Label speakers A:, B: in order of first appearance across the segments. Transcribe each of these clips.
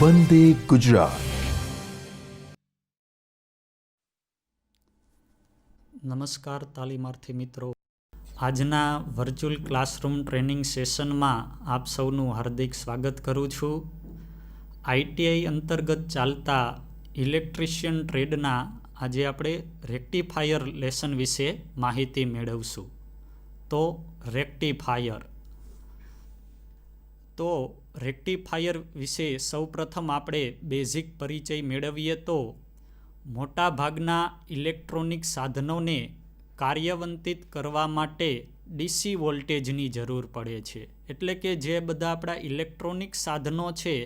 A: વંદે ગુજરાત.
B: નમસ્કાર તાલીમાર્થી મિત્રો, આજના વર્ચ્યુઅલ ક્લાસરૂમ ટ્રેનિંગ સેશનમાં આપ સૌનું હાર્દિક સ્વાગત કરું છું. આઈટીઆઈ અંતર્ગત ચાલતા ઇલેક્ટ્રિશિયન ટ્રેડના આજે આપણે રેક્ટિફાયર લેસન વિશે માહિતી મેળવશું. તો રેક્ટિફાયર વિશે સૌપ્રથમ આપણે બેઝિક પરિચય મેળવીએ તો મોટાભાગના ઇલેક્ટ્રોનિક સાધનોને કાર્યવંતિત કરવા માટે ડીસી વોલ્ટેજની જરૂર પડે છે. એટલે કે જે બધા આપણા ઇલેક્ટ્રોનિક સાધનો છે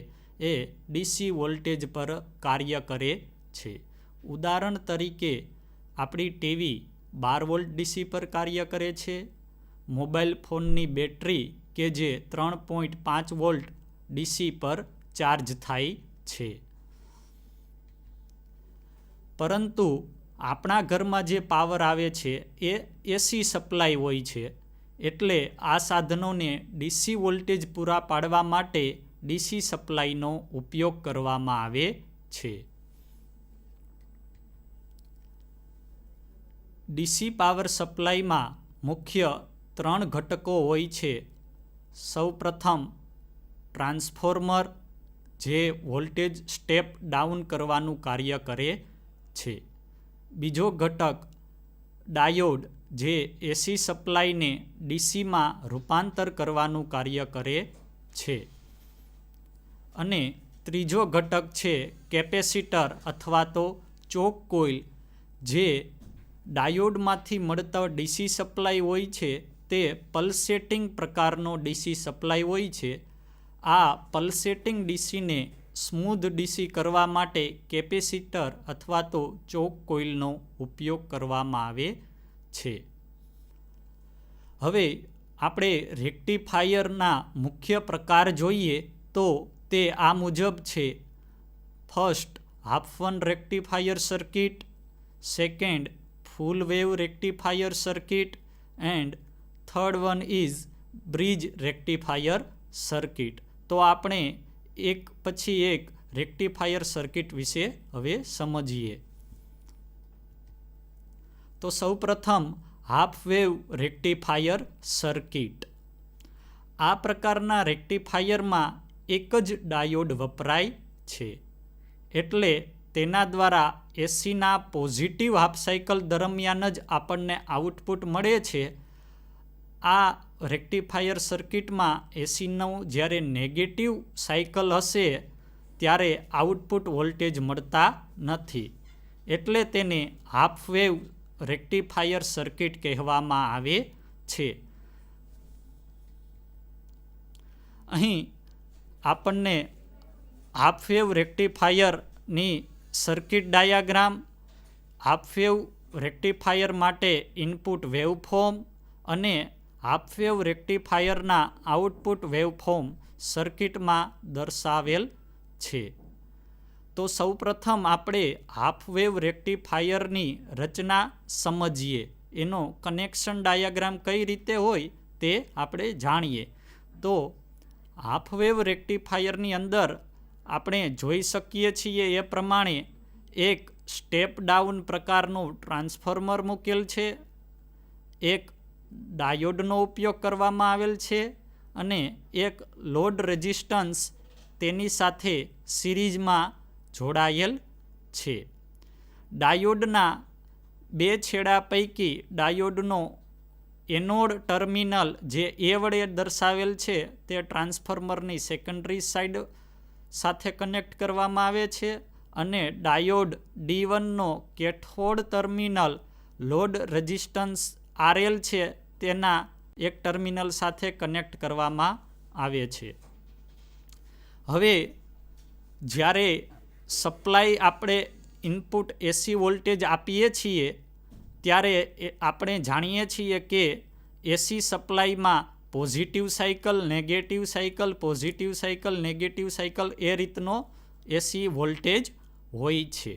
B: એ ડીસી વોલ્ટેજ પર કાર્ય કરે છે. ઉદાહરણ તરીકે આપણી ટીવી 12 વોલ્ટ ડીસી પર કાર્ય કરે છે. મોબાઈલ ફોનની બેટરી કે જે 3.5 વોલ્ટ ડીસી પર ચાર્જ થાય છે. પરંતુ આપણા ઘરમાં જે પાવર આવે છે એ એસી સપ્લાય હોય છે. એટલે આ સાધનોને ડીસી વોલ્ટેજ પૂરા પાડવા માટે ડીસી સપ્લાયનો ઉપયોગ કરવામાં આવે છે. ડીસી પાવર સપ્લાયમાં મુખ્ય 3 ઘટકો હોય છે. સૌપ્રથમ ટ્રાન્સફોર્મર, જે વોલ્ટેજ સ્ટેપ ડાઉન કરવાનું કાર્ય કરે છે. બીજો ઘટક ડાયોડ, જે એસી સપ્લાયને ડીસીમાં રૂપાંતર કરવાનું કાર્ય કરે છે. અને ત્રીજો ઘટક છે કેપેસિટર અથવા તો ચોક કોઇલ, જે ડાયોડમાંથી મળતો ડીસી સપ્લાય હોય છે તે પલ્સેટિંગ પ્રકારનો ડીસી સપ્લાય હોય છે. આ પલ્સેટિંગ ડીસીને સ્મૂધ ડીસી કરવા માટે કેપેસિટર અથવા તો ચોક કોઇલનો ઉપયોગ કરવામાં આવે છે. હવે આપણે રેક્ટિફાયરના મુખ્ય પ્રકાર જોઈએ તો તે આ મુજબ છે. First, half one rectifier circuit. Second, full wave rectifier circuit. And third one is bridge rectifier circuit. તો આપણે એક પછી એક રેક્ટિફાયર સર્કિટ વિશે હવે સમજીએ. તો સૌપ્રથમ હાફ વેવ રેક્ટિફાયર સર્કિટ. આ પ્રકારના રેક્ટિફાયરમાં એક જ ડાયોડ વપરાય છે. એટલે તેના દ્વારા એસીના પોઝિટિવ હાફ સાયકલ દરમિયાન જ આપણને આઉટપુટ મળે છે. આ રેક્ટિફાયર સર્કિટમાં એસીનું જ્યારે નેગેટિવ સાયકલ હશે ત્યારે આઉટપુટ વોલ્ટેજ મળતા નથી. એટલે તેને હાફ વેવ રેક્ટિફાયર સર્કિટ કહેવામાં આવે છે. અહીં આપણને હાફ વેવ રેક્ટિફાયરની circuit diagram, half wave rectifier માટે ઇનપુટ વેવફોર્મ અને હાફ વેવ રેક્ટિફાયરના આઉટપુટ વેવફોર્મ સર્કિટમાં દર્શાવેલ છે. તો સૌપ્રથમ આપણે હાફ વેવ રેક્ટિફાયરની રચના સમજીએ. એનો કનેક્શન ડાયાગ્રામ કઈ રીતે હોય તે આપણે જાણીએ. તો હાફ વેવ રેક્ટિફાયરની અંદર આપણે જોઈ શકીએ છીએ એ પ્રમાણે એક સ્ટેપ ડાઉન પ્રકારનું ટ્રાન્સફોર્મર મૂકેલ છે. એક ડાયોડનો ઉપયોગ કરવામાં આવેલ છે અને એક લોડ રેઝિસ્ટન્સ તેની સાથે સિરીઝમાં જોડાયેલ છે. ડાયોડના 2 છેડા પૈકી ડાયોડનો એનોડ ટર્મિનલ જે એ વડે દર્શાવેલ છે તે ટ્રાન્સફોર્મરની સેકન્ડરી સાઇડ સાથે કનેક્ટ કરવામાં આવે છે અને ડાયોડ D1નો cathode terminal load resistance RL છે તેના એક ટર્મિનલ સાથે કનેક્ટ કરવામાં આવે છે. હવે જ્યારે સપ્લાય આપણે ઇનપુટ એસી વોલ્ટેજ આપીએ છીએ ત્યારે આપણે જાણીએ છીએ કે એસી સપ્લાયમાં positive cycle, negative cycle, positive cycle, negative cycle એ રીતનો એસી વોલ્ટેજ હોય છે.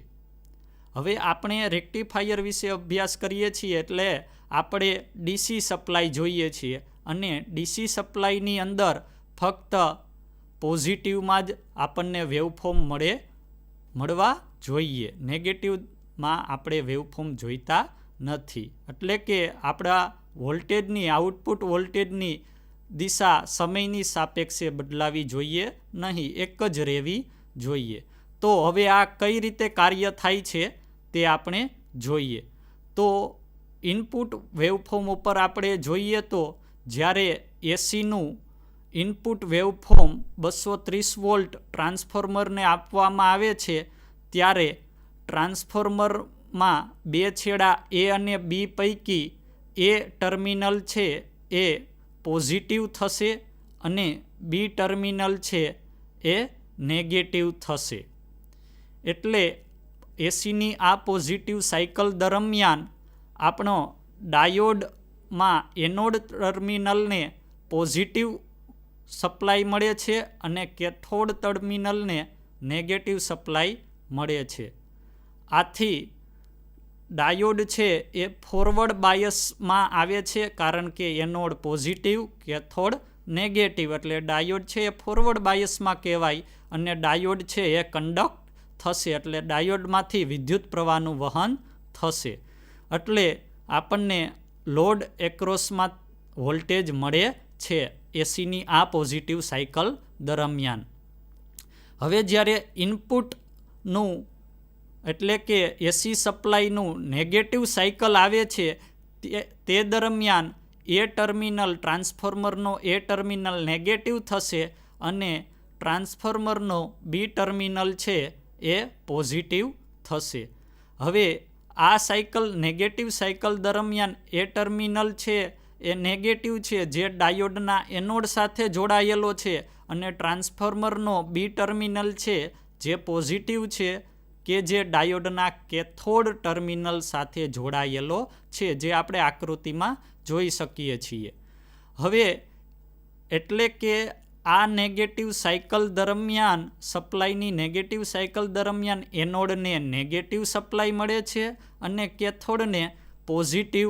B: હવે આપણે રેક્ટિફાયર વિશે અભ્યાસ કરીએ છીએ એટલે આપણે ડીસી સપ્લાય જોઈએ છીએ અને ડીસી સપ્લાયની અંદર ફક્ત પોઝિટિવમાં જ આપણને વેવફોર્મ મળવા જોઈએ. નેગેટિવમાં આપણે વેવફોર્મ જોઈતા નથી. એટલે કે આપણા વોલ્ટેજની આઉટપુટ વોલ્ટેજની દિશા સમયની સાપેક્ષે બદલાવી જોઈએ નહીં, એક જ રહેવી જોઈએ. તો હવે આ કઈ રીતે કાર્ય થાય છે તે આપણે જોઈએ. તો ઇનપુટ વેવફોર્મ ઉપર આપણે જોઈએ તો જ્યારે એસીનું ઇનપુટ વેવફોર્મ 230 વોલ્ટ ટ્રાન્સફોર્મરને આપવામાં આવે છે ત્યારે ટ્રાન્સફોર્મરમાં બે છેડા એ અને બી પૈકી એ ટર્મિનલ છે એ પોઝિટિવ થશે અને બી ટર્મિનલ છે એ નેગેટિવ થશે. એટલે એસીની આ પોઝિટિવ સાયકલ દરમિયાન આપણો ડાયોડમાં એનોડ ટર્મિનલને પોઝિટિવ સપ્લાય મળે છે અને કેથોડ ટર્મિનલને નેગેટિવ સપ્લાય મળે છે. આથી ડાયોડ છે એ ફોરવર્ડ બાયસમાં આવે છે, કારણ કે એનોડ પોઝિટિવ કેથોડ નેગેટિવ, એટલે ડાયોડ છે એ ફોરવર્ડ બાયસમાં કહેવાય અને ડાયોડ છે એ કન્ડક્ટ થશે, એટલે ડાયોડમાંથી વિદ્યુત પ્રવાહનું વહન થશે. એટલે આપણને લોડ એક્રોસમાં વોલ્ટેજ મળે છે એસીની આ પોઝિટિવ સાયકલ દરમિયાન. હવે જ્યારે ઇનપુટનું એટલે કે એસી સપ્લાયનું નેગેટિવ સાયકલ આવે છે તે દરમિયાન એ ટર્મિનલ ટ્રાન્સફોર્મરનો એ ટર્મિનલ નેગેટિવ થશે અને ટ્રાન્સફોર્મરનો બી ટર્મિનલ છે એ પોઝિટિવ થશે. હવે આ સાયકલ નેગેટિવ સાયકલ દરમિયાન એ ટર્મિનલ છે એ નેગેટિવ છે જે ડાયોડના એનોડ સાથે જોડાયેલો છે અને ટ્રાન્સફોર્મરનો બી ટર્મિનલ છે જે પોઝિટિવ છે કે જે ડાયોડના કેથોડ ટર્મિનલ સાથે જોડાયેલો છે, જે આપણે આકૃતિમાં જોઈ શકીએ છીએ. હવે એટલે કે આ નેગેટિવ સાયકલ દરમિયાન સપ્લાયની નેગેટિવ સાયકલ દરમિયાન એનોડને નેગેટિવ સપ્લાય મળે છે અને કેથોડને પોઝિટિવ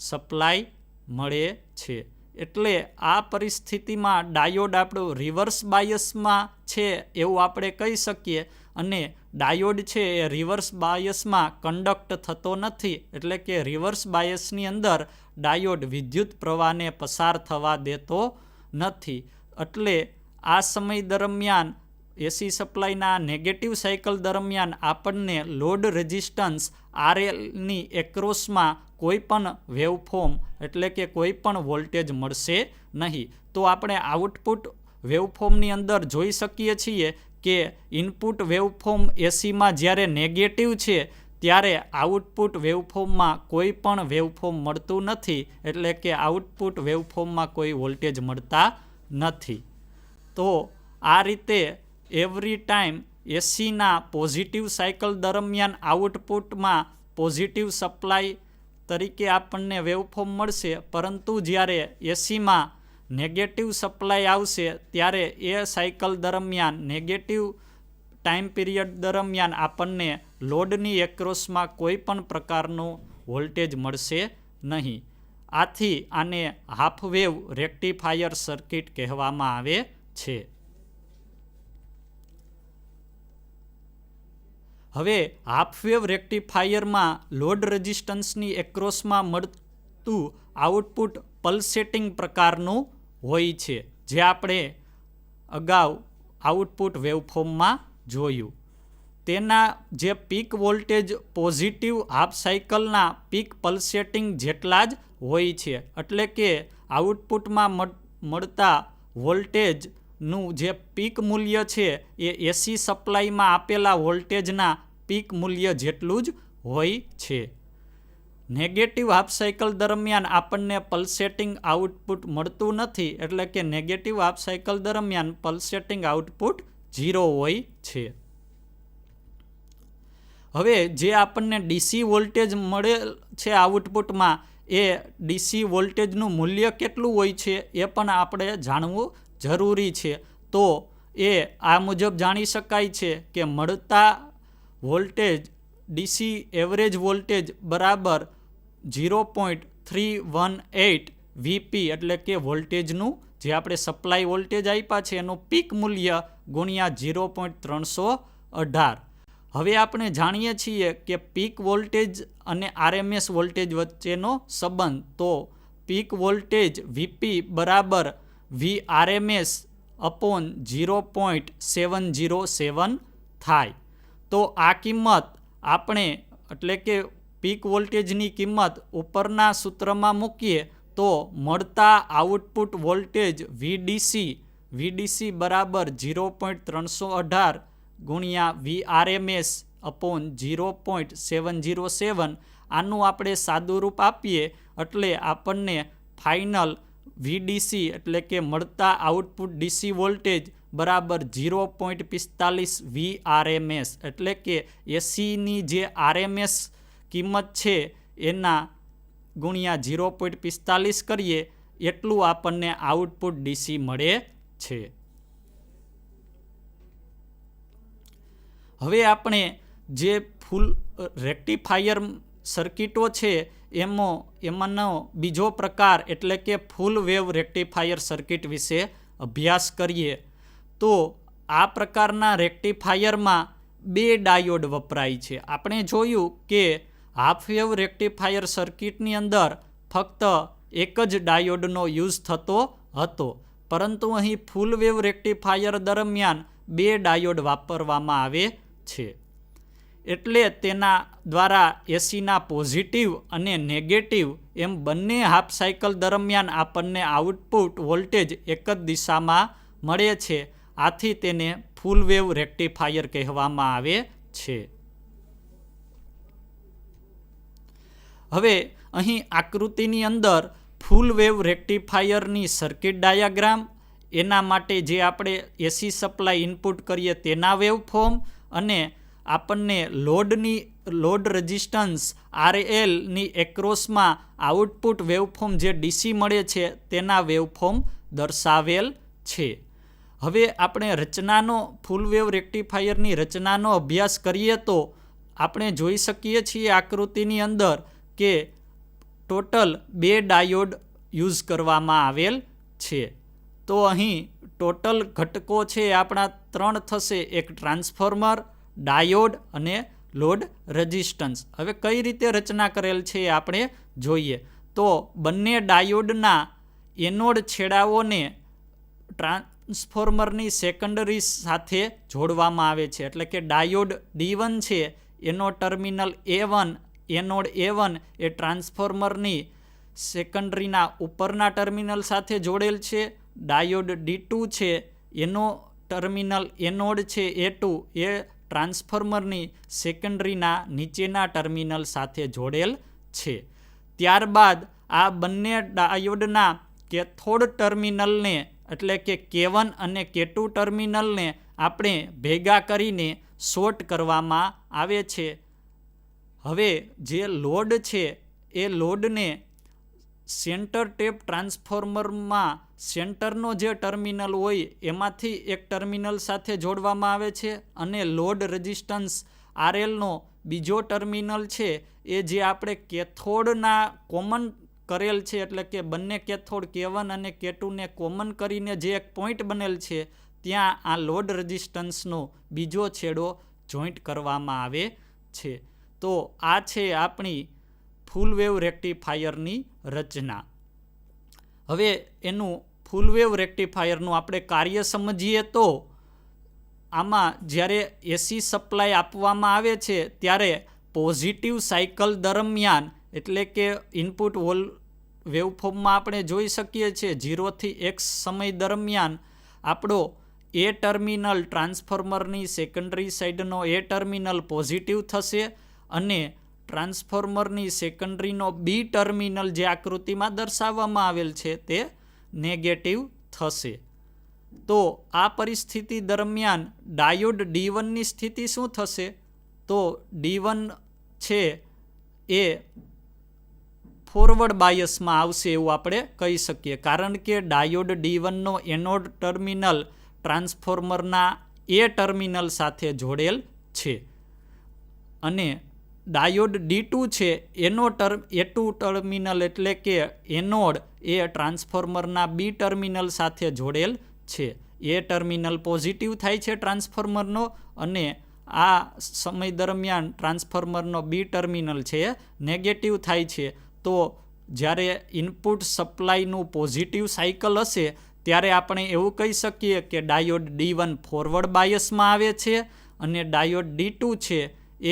B: સપ્લાય મળે છે. એટલે આ પરિસ્થિતિમાં ડાયોડ આપણું રિવર્સ બાયસમાં છે એવું આપણે કહી શકીએ અને ડાયોડ છે એ રિવર્સ બાયસમાં કન્ડક્ટ થતો નથી, એટલે કે રિવર્સ બાયસની અંદર ડાયોડ વિદ્યુત પ્રવાહને પસાર થવા દેતો નથી. એટલે આ સમય દરમિયાન એસી સપ્લાયના નેગેટિવ સાયકલ દરમિયાન આપણને લોડ રેઝિસ્ટન્સ આરએલની એક્રોસમાં કોઈ પણ વેવફોર્મ એટલે કે કોઈ પણ વોલ્ટેજ મળશે નહીં. તો આપણે આઉટપુટ વેવફોર્મની અંદર જોઈ શકીએ છીએ કે ઇનપુટ વેવફોર્મ એસીમાં જ્યારે નેગેટિવ છે ત્યારે આઉટપુટ વેવફોર્મમાં કોઈ પણ વેવફોર્મ મળતું નથી, એટલે કે આઉટપુટ વેવફોર્મમાં કોઈ વોલ્ટેજ મળતા નથી. તો આ રીતે એવરી ટાઈમ એસીના પોઝિટિવ સાયકલ દરમિયાન આઉટપુટમાં પોઝિટિવ સપ્લાય તરીકે આપણને વેવફોર્મ મળશે, પરંતુ જ્યારે એસીમાં નેગેટિવ સપ્લાય આવશે ત્યારે એ સાયકલ દરમિયાન નેગેટિવ ટાઈમ પીરિયડ દરમિયાન આપણને લોડની એક્રોસમાં કોઈ પણ પ્રકારનું વોલ્ટેજ મળશે નહીં. આથી આને હાફ વેવ રેક્ટિફાયર સર્કિટ કહેવામાં આવે છે. હવે હાફ વેવ રેક્ટિફાયરમાં લોડ રેઝિસ્ટન્સની એક્રોસમાં મળતું આઉટપુટ પલ્સેટિંગ પ્રકારનું હોય છે, જે આપણે અગાઉ આઉટપુટ વેવફોર્મમાં જોયું. તેના જે પીક વોલ્ટેજ પોઝિટિવ હાફ સાયકલના પીક પલ્સેટિંગ જેટલા જ હોય છે, એટલે કે આઉટપુટમાં મળતા વોલ્ટેજનું જે પીક મૂલ્ય છે એ એસી સપ્લાયમાં આપેલા વોલ્ટેજના પીક મૂલ્ય જેટલું જ હોય છે. નેગેટિવ હાફ સાયકલ દરમિયાન આપણને પલ્સેટિંગ આઉટપુટ મળતું નથી, એટલે કે નેગેટિવ હાફ સાયકલ દરમિયાન પલ્સેટિંગ આઉટપુટ 0 હોય છે. હવે જે આપણને ડીસી વોલ્ટેજ મળે છે આઉટપુટમાં, એ ડીસી વોલ્ટેજનું મૂલ્ય કેટલું હોય છે એ પણ આપણે જાણવું જરૂરી છે. તો એ આ મુજબ જાણી શકાય છે કે મળતા વોલ્ટેજ ડીસી એવરેજ વોલ્ટેજ બરાબર 0.318 વીપી એટલે કે વોલ્ટેજનું જે આપણે સપ્લાય વોલ્ટેજ આપ્યા છે એનું પીક મૂલ્ય ગુણ્યા 0.318. હવે આપણે જાણીએ છીએ કે પીક વોલ્ટેજ અને આરએમએસ વોલ્ટેજ વચ્ચેનો સંબંધ. તો પીક વોલ્ટેજ વીપી બરાબર વીઆરએમએસ અપોન 0.707 થાય. તો આ કિંમત આપણે એટલે કે પીક વોલ્ટેજની કિંમત ઉપરના સૂત્રમાં મૂકીએ તો મળતા આઉટપુટ વોલ્ટેજ વીડીસી બરાબર 0.318 ગુણ્યા વીઆરએમએસ અપોન 0.707. આનું આપણે સાદું રૂપ આપીએ એટલે આપણને ફાઇનલ વીડીસી એટલે કે મળતા આઉટપુટ ડીસી વોલ્ટેજ બરાબર 0.45 વીઆરએમએસ એટલે કે એસીની જે આરએમએસ કિંમત છે એના ગુણ્યા 0.45 કરીએ એટલું આપણને આઉટપુટ ડીસી મળે છે. હવે આપણે જે ફૂલ રેક્ટિફાયર સર્કિટો છે એમાંનો બીજો પ્રકાર એટલે કે ફૂલ વેવ રેક્ટિફાયર સર્કિટ વિશે અભ્યાસ કરીએ. તો આ પ્રકારના રેક્ટિફાયરમાં 2 ડાયોડ વપરાય છે. આપણે જોયું કે હાફ વેવ રેક્ટિફાયર સર્કિટની અંદર ફક્ત એક જ ડાયોડનો યુઝ થતો હતો, પરંતુ અહીં ફૂલ વેવ રેક્ટિફાયર દરમિયાન 2 ડાયોડ વાપરવામાં આવે છે. એટલે તેના દ્વારા એસીના પોઝિટિવ અને નેગેટિવ એમ બંને હાફ સાયકલ દરમિયાન આપણને આઉટપુટ વોલ્ટેજ એક જ દિશામાં મળે છે. આથી તેને ફૂલ વેવ રેક્ટિફાયર કહેવામાં આવે છે. હવે અહીં આકૃતિની અંદર ફૂલ વેવ રેક્ટિફાયરની સર્કિટ ડાયાગ્રામ, એના માટે જે આપણે એસી સપ્લાય ઇનપુટ કરીએ તેના વેવફોર્મ અને આપણને લોડ રેઝિસ્ટન્સ આરએલની એક્રોસમાં આઉટપુટ વેવફોર્મ જે ડીસી મળે છે તેના વેવફોર્મ દર્શાવેલ છે. હવે આપણે ફૂલ વેવ રેક્ટિફાયરની રચનાનો અભ્યાસ કરીએ તો આપણે જોઈ શકીએ છીએ આકૃતિની અંદર કે ટોટલ 2 ડાયોડ યુઝ કરવામાં આવેલ છે. તો અહીં ટોટલ ઘટકો છે આપણા 3 થશે, એક ટ્રાન્સફોર્મર, ડાયોડ અને લોડ રેઝિસ્ટન્સ. હવે કઈ રીતે રચના કરેલ છે એ આપણે જોઈએ. તો બંને ડાયોડના એનોડ છેડાઓને ટ્રાન્સફોર્મરની સેકન્ડરી સાથે જોડવામાં આવે છે. એટલે કે ડાયોડ D1 છે એનો ટર્મિનલ A1, એનોડ A1 એ ટ્રાન્સફોર્મરની સેકન્ડરીના ઉપરના ટર્મિનલ સાથે જોડેલ છે. ડાયોડ D2 છે એનો ટર્મિનલ એનોડ છે A2 એ ટ્રાન્સફોર્મરની સેકન્ડરીના નીચેના ટર્મિનલ સાથે જોડેલ છે. ત્યારબાદ આ બંને ડાયોડના કેથોડ ટર્મિનલને એટલે કે K1 અને K2 ટર્મિનલને આપણે ભેગા કરીને શોર્ટ કરવામાં આવે છે. હવે જે લોડ છે એ લોડને સેન્ટર ટેપ ટ્રાન્સફોર્મરમાં સેન્ટરનો જે ટર્મિનલ હોય એમાંથી એક ટર્મિનલ સાથે જોડવામાં આવે છે અને લોડ રેઝિસ્ટન્સ આરએલનો બીજો ટર્મિનલ છે એ જે આપણે કેથોડના કોમન કરેલ છે એટલે કે બંને કેથોડ K1 અને K2ને કોમન કરીને જે એક પોઈન્ટ બનેલ છે ત્યાં આ લોડ રેઝિસ્ટન્સનો બીજો છેડો જોઈન્ટ કરવામાં આવે છે. તો આ છે આપણી ફૂલ વેવ રેક્ટિફાયરની રચના. હવે એનું ફૂલ વેવ રેક્ટિફાયરનું આપણે કાર્ય સમજીએ તો આમાં જ્યારે એસી સપ્લાય આપવામાં આવે છે ત્યારે પોઝિટિવ સાયકલ દરમિયાન એટલે કે ઇનપુટ વેવફોર્મમાં આપણે જોઈ શકીએ છીએ 0 થી x સમય દરમિયાન આપણો એ ટર્મિનલ ટ્રાન્સફોર્મરની સેકન્ડરી સાઈડનો એ ટર્મિનલ પોઝિટિવ થશે અને ટ્રાન્સફોર્મરની સેકન્ડરીનો બી ટર્મિનલ જે આકૃતિમાં દર્શાવવામાં આવેલ છે તે નેગેટિવ થશે. તો આ પરિસ્થિતિ દરમિયાન ડાયોડ D1ની સ્થિતિ શું થશે? તો D1 છે એ ફોરવર્ડ બાયસમાં આવશે એવું આપણે કહી શકીએ, કારણ કે ડાયોડ D1નો એનોડ ટર્મિનલ ટ્રાન્સફોર્મરના એ ટર્મિનલ સાથે જોડેલ છે અને ડાયોડ D2 છે A2 ટર્મિનલ એટલે કે એનોડ એ ટ્રાન્સફોર્મરના B ટર્મિનલ સાથે જોડેલ છે. એ ટર્મિનલ પોઝિટિવ થાય છે ટ્રાન્સફોર્મરનો અને આ સમય દરમિયાન ટ્રાન્સફોર્મરનો B ટર્મિનલ છે નેગેટિવ થાય છે. તો જ્યારે ઇનપુટ સપ્લાયનું પોઝિટિવ સાયકલ હશે ત્યારે આપણે એવું કહી શકીએ કે ડાયોડ D1 ફોરવર્ડ બાયસમાં આવે છે અને ડાયોડ D2 છે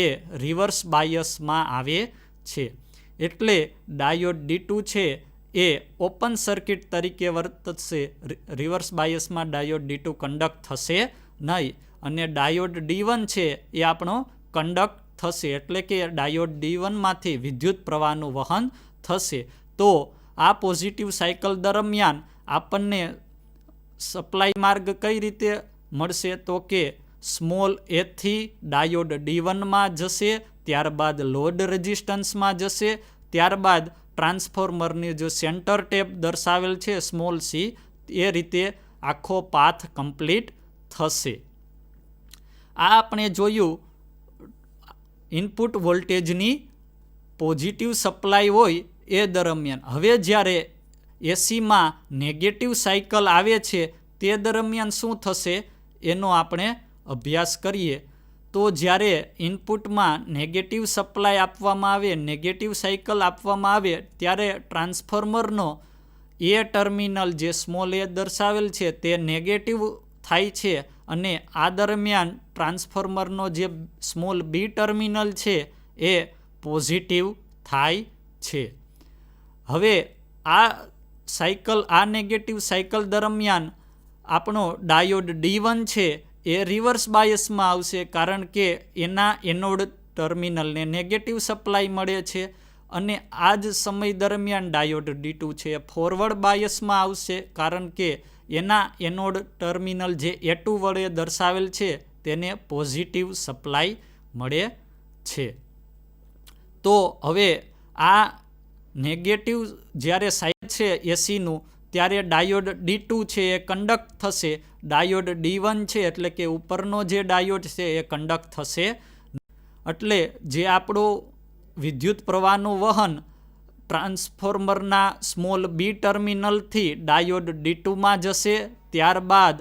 B: એ રિવર્સ બાયસમાં આવે છે. એટલે ડાયોડ D2 છે એ ઓપન સર્કિટ તરીકે વર્તશે. રિવર્સ બાયસમાં ડાયોડ D2 કન્ડક્ટ થશે નહીં અને ડાયોડ D1 છે એ આપણો કન્ડક્ટ થશે એટલે કે ડાયોડ D1માંથી વિદ્યુત પ્રવાહનું વહન થશે. તો આ પોઝિટિવ સાયકલ દરમિયાન આપણને સપ્લાય માર્ગ કઈ રીતે મળશે તો કે સ્મોલ a થી ડાયોડ D1માં જશે, ત્યારબાદ લોડ રેઝિસ્ટન્સમાં જશે, ત્યારબાદ ટ્રાન્સફોર્મરની જો સેન્ટર ટેપ દર્શાવેલ છે સ્મોલ c એ રીતે આખો પાથ કમ્પ્લીટ થશે. આ આપણે જોયું ઇનપુટ વોલ્ટેજની પોઝિટિવ સપ્લાય હોય એ દરમિયાન. હવે જ્યારે એસીમાં નેગેટિવ સાયકલ આવે છે તે દરમિયાન શું થશે એનો આપણે અભ્યાસ કરીએ. તો જ્યારે ઇનપુટમાં નેગેટિવ સપ્લાય આપવામાં આવે, નેગેટિવ સાયકલ આપવામાં આવે ત્યારે ટ્રાન્સફોર્મરનો એ ટર્મિનલ જે સ્મોલ એ દર્શાવેલ છે તે નેગેટિવ થાય છે અને આ દરમિયાન ટ્રાન્સફોર્મરનો જે સ્મોલ બી ટર્મિનલ છે એ પોઝિટિવ થાય છે. હવે આ સાયકલ, આ નેગેટિવ સાયકલ દરમિયાન આપણો ડાયોડ D1 છે એ રિવર્સ બાયસમાં આવશે કારણ કે એના એનોડ ટર્મિનલને નેગેટિવ સપ્લાય મળે છે અને આ જ સમય દરમિયાન ડાયોડ D2 છે એ ફોરવર્ડ બાયસમાં આવશે કારણ કે એના એનોડ ટર્મિનલ જે A2 વડે દર્શાવેલ છે તેને પોઝિટિવ સપ્લાય મળે છે. તો હવે આ નેગેટિવ જ્યારે સાઇડ છે એસીનું ત્યારે ડાયોડ D2 છે એ કન્ડક્ટ થશે, ડાયોડ D1 છે એટલે કે ઉપરનો જે ડાયોડ છે એ કન્ડક્ટ થશે. એટલે જે આપણું વિદ્યુત પ્રવાહનું વહન ટ્રાન્સફોર્મરના સ્મોલ બી ટર્મિનલથી ડાયોડ D2માં જશે, ત્યારબાદ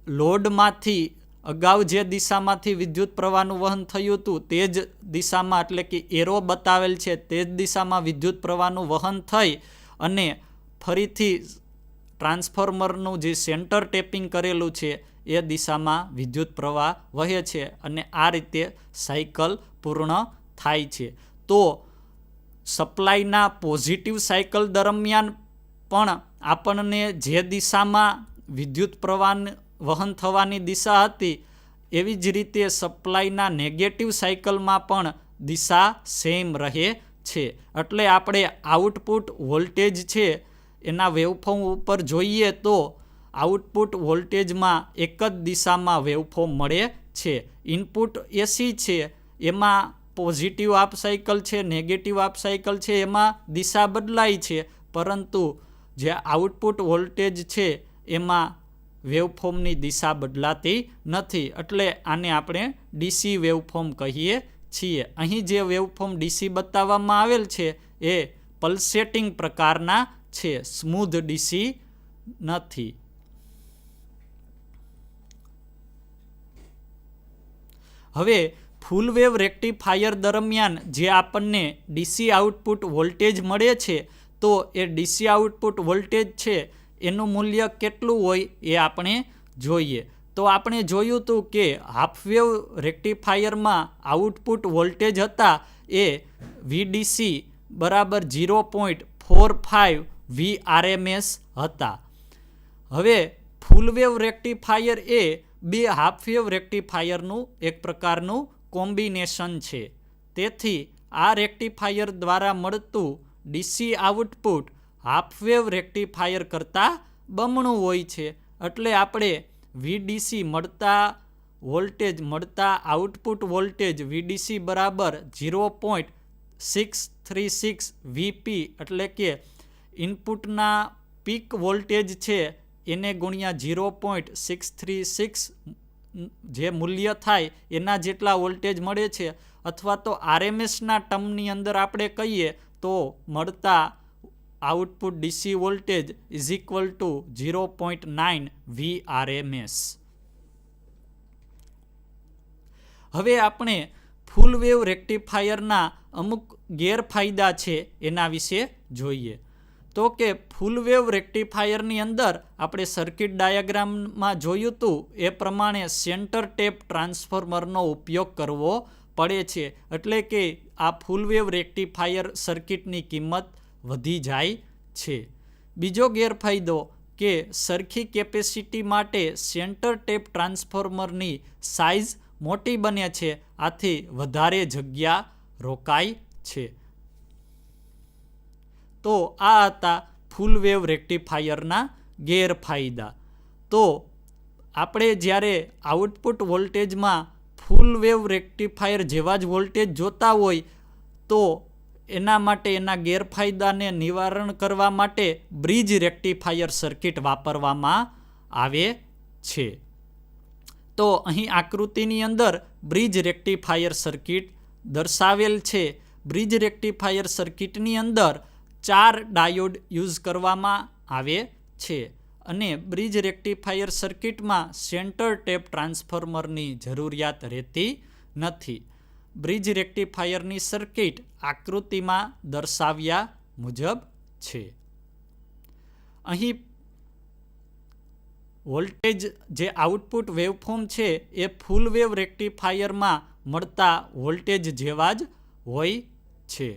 B: લોડમાંથી અગાઉ જે દિશામાંથી વિદ્યુત પ્રવાહનું વહન થયું હતું તે જ દિશામાં એટલે કે એરો બતાવેલ છે તે જ દિશામાં વિદ્યુત પ્રવાહનું વહન થઈ અને ફરીથી ટ્રાન્સફોર્મરનું જે સેન્ટર ટેપિંગ કરેલું છે એ દિશામાં વિદ્યુત પ્રવાહ વહે છે અને આ રીતે સાયકલ પૂર્ણ થાય છે. તો સપ્લાયના પોઝિટિવ સાયકલ દરમિયાન પણ આપણને જે દિશામાં વિદ્યુત પ્રવાહ વહન થવાની દિશા હતી એવી જ રીતે સપ્લાયના નેગેટિવ સાયકલમાં પણ દિશા સેમ રહે છે. એટલે આપણે આઉટપુટ વોલ્ટેજ છે એના વેવફોર્મ ઉપર જોઈએ તો આઉટપુટ વોલ્ટેજમાં એક જ દિશામાં વેવફોર્મ મળે છે. ઇનપુટ એસી છે એમાં પોઝિટિવ હાફ સાયકલ છે, નેગેટિવ હાફ સાયકલ છે, એમાં દિશા બદલાય છે, પરંતુ જે આઉટપુટ વોલ્ટેજ છે એમાં વેવફોર્મની દિશા બદલાતી નથી. એટલે આને આપણે ડીસી વેવફોર્મ કહીએ છીએ. અહીં જે વેવફોર્મ ડીસી બતાવવામાં આવેલ છે એ પલ્સેટિંગ પ્રકારના છે, સ્મૂધ ડીસી નથી. હવે ફૂલ વેવ રેક્ટિફાયર દરમિયાન જે આપણને ડીસી આઉટપુટ વોલ્ટેજ મળે છે તો એ ડીસી આઉટપુટ વોલ્ટેજ છે એનું મૂલ્ય કેટલું હોય એ આપણે જોઈએ. તો આપણે જોયું હતું કે હાફ વેવ રેક્ટિફાયરમાં આઉટપુટ વોલ્ટેજ હતા એ VDC બરાબર 0.45 VRMS હતા. હવે ફૂલ વેવ રેક્ટિફાયર એ બે હાફ વેવ રેક્ટિફાયરનું એક પ્રકારનું કોમ્બિનેશન છે. તેથી આ રેક્ટિફાયર દ્વારા મળતું DC output half wave rectifier કરતાં બમણું હોય છે. એટલે આપણે VDC મળતા આઉટપુટ વોલ્ટેજ VDC બરાબર 0.636 VP એટલે કે ઇનપુટના પીક વોલ્ટેજ છે એને ગુણ્યા 0.636 જે મૂલ્ય થાય એના જેટલા વોલ્ટેજ મળે છે અથવા તો આરએમએસના ટર્મની અંદર આપણે કહીએ તો મળતા output DC voltage is equal to 0.9 VRMS. હવે આપણે ફૂલ વેવ રેક્ટિફાયરના અમુક ગેરફાયદા છે એના વિશે જોઈએ. તો કે ફૂલ વેવ રેક્ટિફાયરની અંદર આપણે સર્કિટ ડાયાગ્રામમાં જોયું હતું એ પ્રમાણે સેન્ટર ટેપ ટ્રાન્સફોર્મરનો ઉપયોગ કરવો પડે છે. એટલે કે આ ફૂલ વેવ રેક્ટિફાયર સર્કિટની કિંમત વધી જાય છે. બીજો ગેરફાયદો કે સરખી કેપેસિટી માટે સેન્ટર ટેપ ટ્રાન્સફોર્મરની સાઇઝ મોટી બને છે, આથી વધારે જગ્યા રોકાય છે. તો આ હતા ફૂલ વેવ રેક્ટિફાયરના ગેરફાયદા. તો આપણે જ્યારે આઉટપુટ વોલ્ટેજમાં ફૂલ વેવ રેક્ટિફાયર જેવા જ વોલ્ટેજ જોતા હોય તો એના માટે એના ગેરફાયદાને નિવારણ કરવા માટે બ્રિજ રેક્ટિફાયર સર્કિટ વાપરવામાં આવે છે. તો અહીં આકૃતિની અંદર બ્રિજ રેક્ટિફાયર સર્કિટ દર્શાવેલ છે. બ્રિજ રેક્ટિફાયર સર્કિટની અંદર 4 ડાયોડ યુઝ કરવામાં આવે છે અને બ્રિજ રેક્ટિફાયર સર્કિટમાં સેન્ટર ટેપ ટ્રાન્સફોર્મરની જરૂરિયાત રહેતી નથી. બ્રિજ રેક્ટિફાયરની સર્કિટ આકૃતિમાં દર્શાવ્યા મુજબ છે. અહીં વોલ્ટેજ જે આઉટપુટ વેવફોર્મ છે એ ફૂલ વેવ રેક્ટિફાયરમાં મળતા વોલ્ટેજ જેવા જ હોય છે.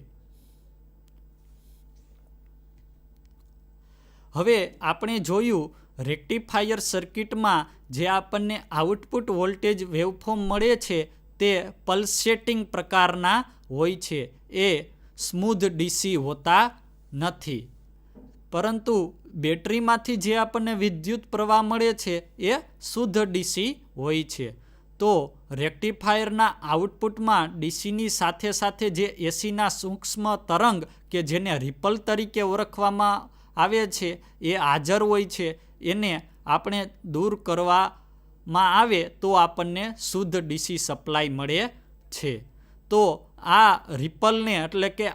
B: હવે આપણે જોયું રેક્ટિફાયર સર્કિટમાં જે આપણને આઉટપુટ વોલ્ટેજ વેવફોર્મ મળે છે તે પલ્સેટિંગ પ્રકારના હોય છે. એ સ્મૂધ ડીસી હોતા નથી, પરંતુ બેટરીમાંથી જે આપણને વિદ્યુત પ્રવાહ મળે છે એ શુદ્ધ ડીસી હોય છે. તો રેક્ટિફાયરના આઉટપુટમાં ડીસીની સાથે સાથે જે એસીના સૂક્ષ્મ તરંગ કે જેને રિપલ તરીકે ઓળખવામાં આવે છે એ હાજર હોય છે. એને આપણે દૂર કરવામાં આવે તો આપણને શુદ્ધ ડીસી સપ્લાય મળે છે. તો આ રિપલને એટલે કે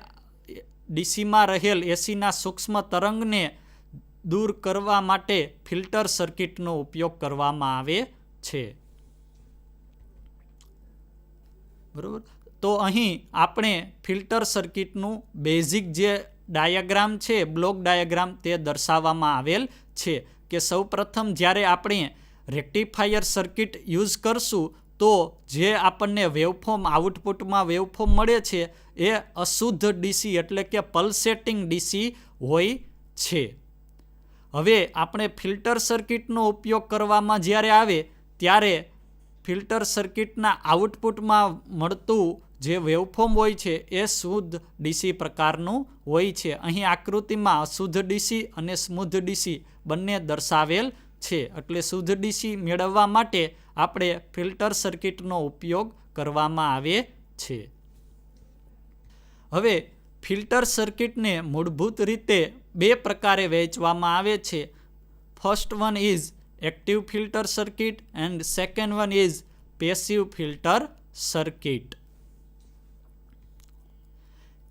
B: ડીસીમાં રહેલ એસીના સૂક્ષ્મ તરંગને દૂર કરવા માટે ફિલ્ટર સર્કિટનો ઉપયોગ કરવામાં આવે છે. બરોબર. તો અહીં આપણે ફિલ્ટર સર્કિટનું બેઝિક જે ડાયાગ્રામ છે, બ્લોક ડાયાગ્રામ, તે દર્શાવવામાં આવેલ છે કે સૌપ્રથમ જ્યારે આપણે રેક્ટિફાયર સર્કિટ યુઝ કરશું તો જે આપણને વેવફોર્મ આઉટપુટમાં વેવફોર્મ મળે છે એ અશુદ્ધ ડીસી એટલે કે પલ્સેટિંગ ડીસી હોય છે. હવે આપણે ફિલ્ટર સર્કિટનો ઉપયોગ કરવામાં જ્યારે આવે ત્યારે ફિલ્ટર સર્કિટના આઉટપુટમાં મળતું જે વેવફોર્મ હોય છે એ શુદ્ધ ડીસી પ્રકારનું હોય છે. અહીં આકૃતિમાં અશુદ્ધ ડીસી અને સ્મૂધ ડીસી બંને દર્શાવેલ છે. એટલે શુદ્ધ ડીસી મેળવવા માટે આપણે ફિલ્ટર સર્કિટનો ઉપયોગ કરવામાં આવે છે. હવે ફિલ્ટર સર્કિટને મૂળભૂત રીતે 2 પ્રકારે વહેંચવામાં આવે છે. First one is active filter circuit and second one is passive filter circuit.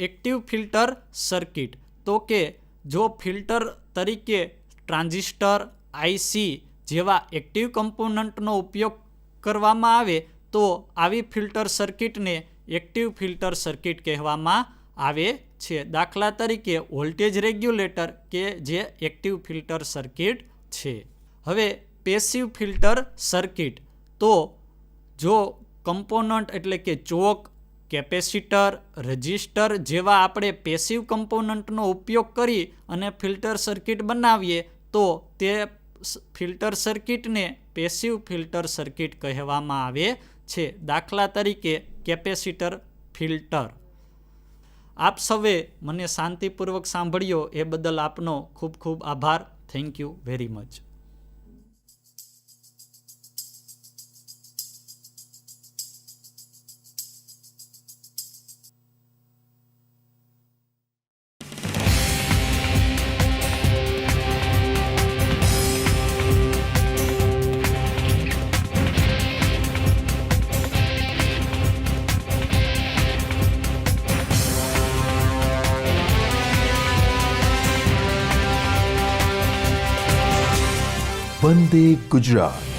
B: Active filter circuit તો કે જો ફિલ્ટર તરીકે ટ્રાન્ઝિસ્ટર, આઈસી જેવા એક્ટિવ કમ્પોનન્ટનો ઉપયોગ કરવામાં આવે તો આવી ફિલ્ટર સર્કિટને એક્ટિવ ફિલ્ટર સર્કિટ કહેવામાં આવે છે. દાખલા તરીકે વોલ્ટેજ રેગ્યુલેટર કે જે એક્ટિવ ફિલ્ટર સર્કિટ છે. હવે પેસિવ ફિલ્ટર સર્કિટ તો જો કમ્પોનન્ટ એટલે કે ચોક, કેપેસિટર, રજિસ્ટર જેવા આપણે પેસિવ કમ્પોનન્ટનો ઉપયોગ કરી અને ફિલ્ટર સર્કિટ બનાવીએ તો તે ફિલ્ટર સર્કિટને પેસિવ ફિલ્ટર સર્કિટ કહેવામાં આવે છે. દાખલા તરીકે કેપેસિટર ફિલ્ટર. આપ સૌએ મને શાંતિપૂર્વક સાંભળ્યો એ બદલ આપનો ખૂબ ખૂબ આભાર. Thank you very much.
A: Vande Gujarat.